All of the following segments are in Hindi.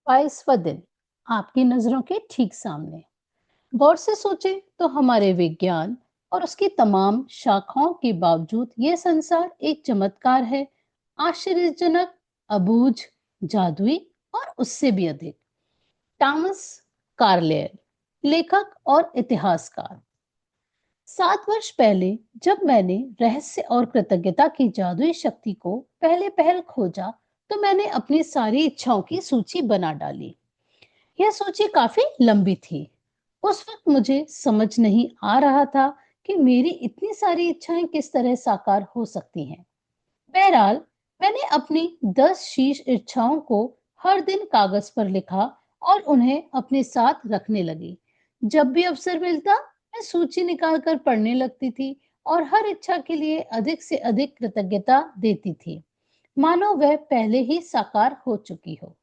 22वां दिन आपकी नजरों के ठीक सामने। गौर से सोचे तो हमारे विज्ञान और उसकी तमाम शाखाओं के बावजूद यह संसार एक चमत्कार है, आश्चर्यजनक, अबूझ, जादुई और उससे भी अधिक। टॉमस कार्लेयर, लेखक और इतिहासकार। 7 वर्ष पहले जब मैंने रहस्य और कृतज्ञता की जादुई शक्ति को पहले पहल खोजा, तो मैंने अपनी सारी इच्छाओं की सूची बना डाली। यह सूची काफी लंबी थी। उस वक्त मुझे समझ नहीं आ रहा था कि मेरी इतनी सारी इच्छाएं किस तरह साकार हो सकती हैं। बहरहाल, मैंने अपनी 10 शीर्ष इच्छाओं को हर दिन कागज पर लिखा और उन्हें अपने साथ रखने लगी। जब भी अवसर मिलता, मैं सूची निकालकर पढ़ने लगती थी और हर इच्छा के लिए अधिक से अधिक कृतज्ञता देती थी, मानो वह पहले ही साकार हो चुकी हो।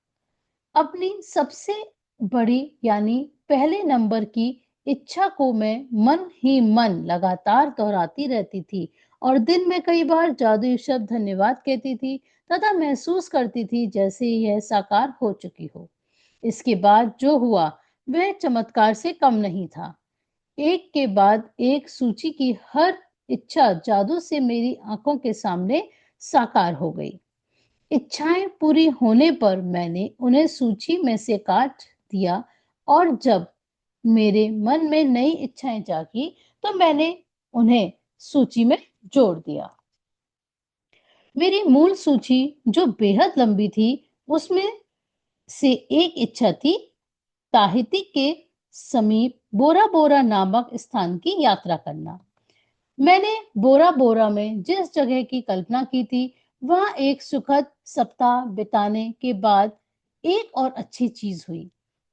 अपनी सबसे बड़ी यानी पहले नंबर की इच्छा को मैं मन ही मन लगातार दोहराती रहती थी और दिन में कई बार जादुई शब्द धन्यवाद कहती थी तथा महसूस करती थी जैसे यह साकार हो चुकी हो। इसके बाद जो हुआ वह चमत्कार से कम नहीं था। एक के बाद एक सूची की हर इच्छा जादू से मेरी आंखों के सामने साकार हो गई। इच्छाएं पूरी होने पर मैंने उन्हें सूची में से काट दिया और जब मेरे मन में नई इच्छाएं जागी तो मैंने उन्हें सूची में जोड़ दिया। मेरी मूल सूची जो बेहद लंबी थी, उसमें से एक इच्छा थी ताहिती के समीप बोरा बोरा नामक स्थान की यात्रा करना। मैंने बोरा बोरा में जिस जगह की कल्पना की थी, वहां एक सुखद सप्ताह बिताने के बाद एक और अच्छी चीज हुई।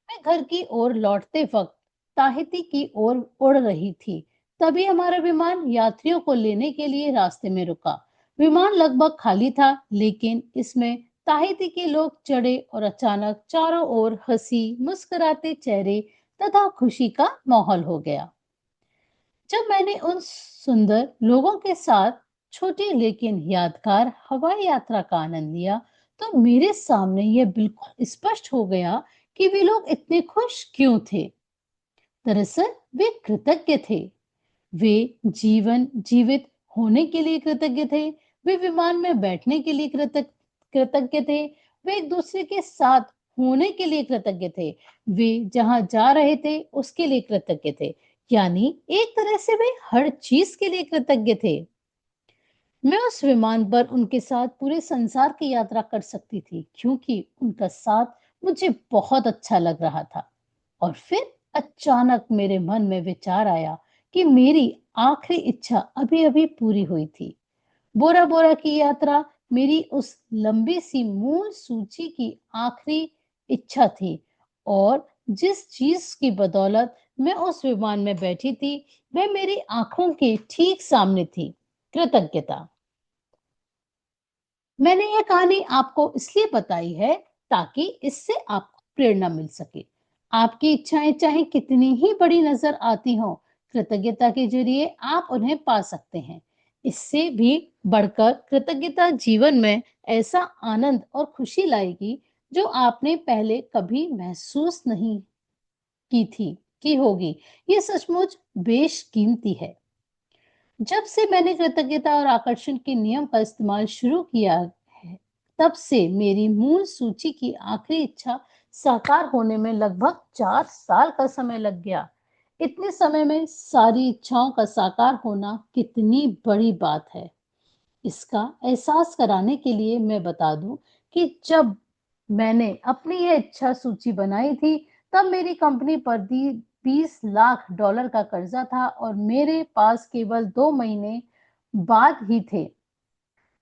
मैं घर की ओर लौटते वक्त ताहिती की ओर उड़ रही थी। तभी हमारा विमान यात्रियों को लेने के लिए रास्ते में रुका। विमान लगभग खाली था, लेकिन इसमें ताहिती के लोग चढ़े और अचानक चारों ओर हंसी मुस्कुराते चेहरे तथा खुशी का माहौल हो गया। जब मैंने उन सुंदर लोगों के साथ छोटी लेकिन यादगार हवाई यात्रा का आनंद लिया, तो मेरे सामने यह बिल्कुल स्पष्ट हो गया कि वे लोग इतने खुश क्यों थे। दरअसल वे कृतज्ञ थे। वे जीवन जीवित होने के लिए कृतज्ञ थे। वे विमान में बैठने के लिए कृतज्ञ थे। वे एक दूसरे के साथ होने के लिए कृतज्ञ थे। वे जहां जा रहे थे उसके लिए कृतज्ञ थे। यानी एक तरह से वे हर चीज के लिए कृतज्ञ थे। मैं उस विमान पर उनके साथ पूरे संसार की यात्रा कर सकती थी, क्योंकि उनका साथ मुझे बहुत अच्छा लग रहा था। और फिर अचानक मेरे मन में विचार आया कि मेरी आखिरी इच्छा अभी-अभी पूरी हुई थी। बोरा बोरा की यात्रा मेरी उस लंबी सी मूल सूची की आखिरी इच्छा थी और जिस चीज की बदौलत मैं उस विमान में बैठी थी, वह मेरी आंखों के ठीक सामने थी। कृतज्ञता। मैंने यह कहानी आपको इसलिए बताई है ताकि इससे आपको प्रेरणा मिल सके। आपकी इच्छाएं चाहे कितनी ही बड़ी नजर आती हों, कृतज्ञता के जरिए आप उन्हें पा सकते हैं। इससे भी बढ़कर कृतज्ञता जीवन में ऐसा आनंद और खुशी लाएगी जो आपने पहले कभी महसूस नहीं की थी की होगी। ये सचमुच बेशकीमती है। जब से मैंने कृतज्ञता और आकर्षण के नियम का इस्तेमाल शुरू किया है, तब से मेरी मूल सूची की आखिरी इच्छा साकार होने में लगभग 4 साल का समय लग गया। इतने समय में सारी इच्छाओं का साकार होना कितनी बड़ी बात है, इसका एहसास कराने के लिए मैं बता दूं कि जब मैंने अपनी यह इच्छा सूची बनाई थी, तब मेरी कंपनी पर दी $20 लाख का कर्जा था और मेरे पास केवल 2 महीने बाद ही थे।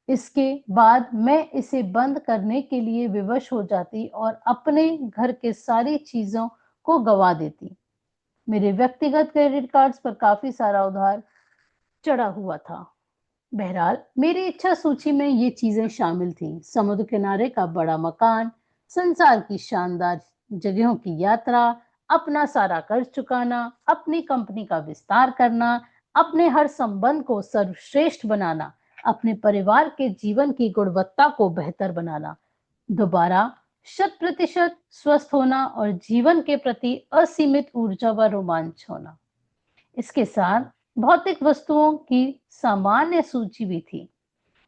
इसके बाद मैं इसे बंद करने के लिए विवश हो जाती और अपने घर के सारी चीजों को गवा देती। मेरे व्यक्तिगत क्रेडिट कार्ड्स पर काफी सारा उधार चढ़ा हुआ था। बहरहाल, मेरी इच्छा सूची में ये चीजें शामिल थीं: समुद्र किनारे का बड़ा मकान, संसार की शानदार जगहों की यात्रा, अपना सारा कर्ज चुकाना, अपनी कंपनी का विस्तार करना, अपने हर संबंध को सर्वश्रेष्ठ बनाना, अपने परिवार के जीवन की गुणवत्ता को बेहतर बनाना, दोबारा शत-प्रतिशत स्वस्थ होना और जीवन के प्रति असीमित ऊर्जा व रोमांच होना। इसके साथ भौतिक वस्तुओं की सामान्य सूची भी थी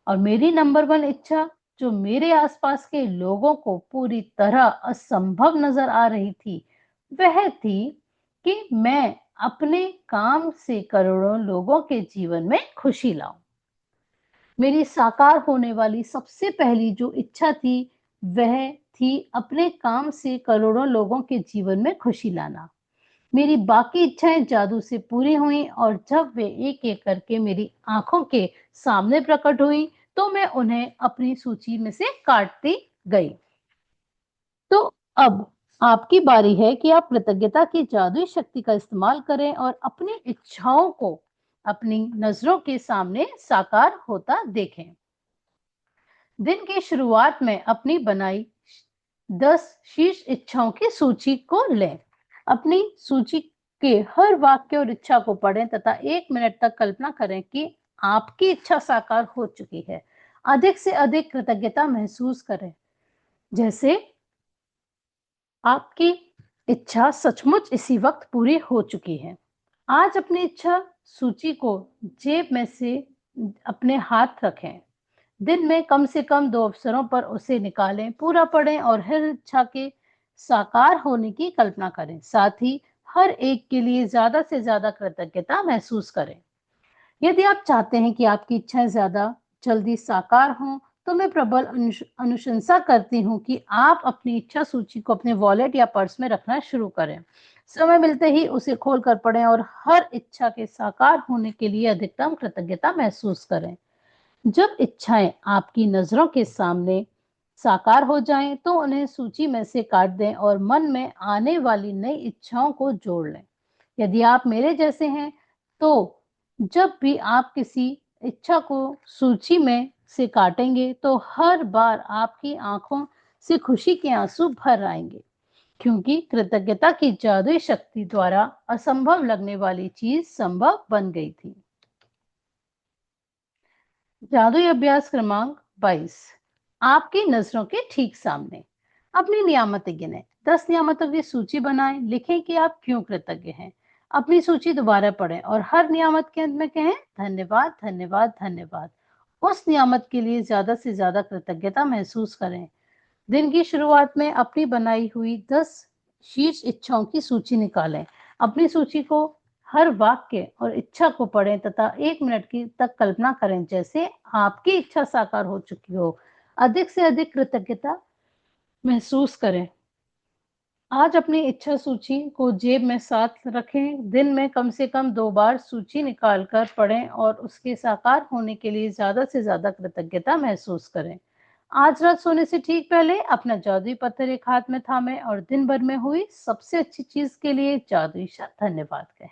और मेरी नंबर 1 इच्छा, जो मेरे आसपास के लोगों को पूरी तरह असंभव नजर आ रही थी, वह थी कि मैं अपने काम से करोड़ों लोगों के जीवन में खुशी लाऊं। मेरी साकार होने वाली सबसे पहली जो इच्छा थी, वह थी अपने काम से करोड़ों लोगों के जीवन में खुशी लाना। मेरी बाकी इच्छाएं जादू से पूरी हुईं और जब वे एक-एक करके मेरी आंखों के सामने प्रकट हुई, तो मैं उन्हें अपनी सूची में से काटती गई। तो अब आपकी बारी है कि आप कृतज्ञता की जादुई शक्ति का इस्तेमाल करें और अपनी इच्छाओं को अपनी नजरों के सामने साकार होता देखें। दिन की शुरुआत में अपनी बनाई 10 शीर्ष इच्छाओं की सूची को लें। अपनी सूची के हर वाक्य और इच्छा को पढ़ें तथा 1 मिनट तक कल्पना करें कि आपकी इच्छा साकार हो चुकी है। अधिक से अधिक कृतज्ञता महसूस करें, जैसे आपकी इच्छा सचमुच इसी वक्त पूरी हो चुकी है। आज अपनी इच्छा सूची को जेब में से अपने हाथ रखें। दिन में कम से कम 2 अवसरों पर उसे निकालें, पूरा पढ़ें और हर इच्छा के साकार होने की कल्पना करें। साथ ही हर एक के लिए ज़्यादा से ज़्यादा कृतज्ञता महसूस करें। यदि आप चाहते हैं कि आपकी इच्छाएं ज़्यादा जल्दी साकार हों, तो मैं प्रबल अनुशंसा करती हूँ कि आप अपनी इच्छा सूची को अपने वॉलेट या पर्स में रखना शुरू करें। समय मिलते ही उसे खोलकर पढ़ें और हर इच्छा के साकार होने के लिए अधिकतम कृतज्ञता महसूस करें। जब इच्छाएं आपकी नजरों के सामने साकार हो जाएं, तो उन्हें सूची में से काट दें और मन में आने वाली नई इच्छाओं को जोड़ लें। यदि आप मेरे जैसे हैं, तो जब भी आप किसी इच्छा को सूची में से काटेंगे, तो हर बार आपकी आंखों से खुशी के आंसू भर आएंगे, क्योंकि कृतज्ञता की जादुई शक्ति द्वारा असंभव लगने वाली चीज संभव बन गई थी। जादुई अभ्यास क्रमांक 22। आपकी नजरों के ठीक सामने अपनी नियामतें गिनें। 10 नियामतों की सूची बनाएं। लिखें कि आप क्यों कृतज्ञ हैं। अपनी सूची दोबारा पढ़ें और हर नियामत के अंत में कहें धन्यवाद, धन्यवाद, धन्यवाद। उस नियामत के लिए ज्यादा से ज्यादा कृतज्ञता महसूस करें। दिन की शुरुआत में अपनी बनाई हुई 10 शीर्ष इच्छाओं की सूची निकालें। अपनी सूची को हर वाक्य और इच्छा को पढ़ें तथा 1 मिनट की तक कल्पना करें, जैसे आपकी इच्छा साकार हो चुकी हो। अधिक से अधिक कृतज्ञता महसूस करें। आज अपनी इच्छा सूची को जेब में साथ रखें। दिन में कम से कम 2 बार सूची निकालकर पढ़ें और उसके साकार होने के लिए ज़्यादा से ज़्यादा कृतज्ञता महसूस करें। आज रात सोने से ठीक पहले अपना जादुई पत्थर एक हाथ में थामें और दिन भर में हुई सबसे अच्छी चीज़ के लिए जादुई शब्द धन्यवाद कहें।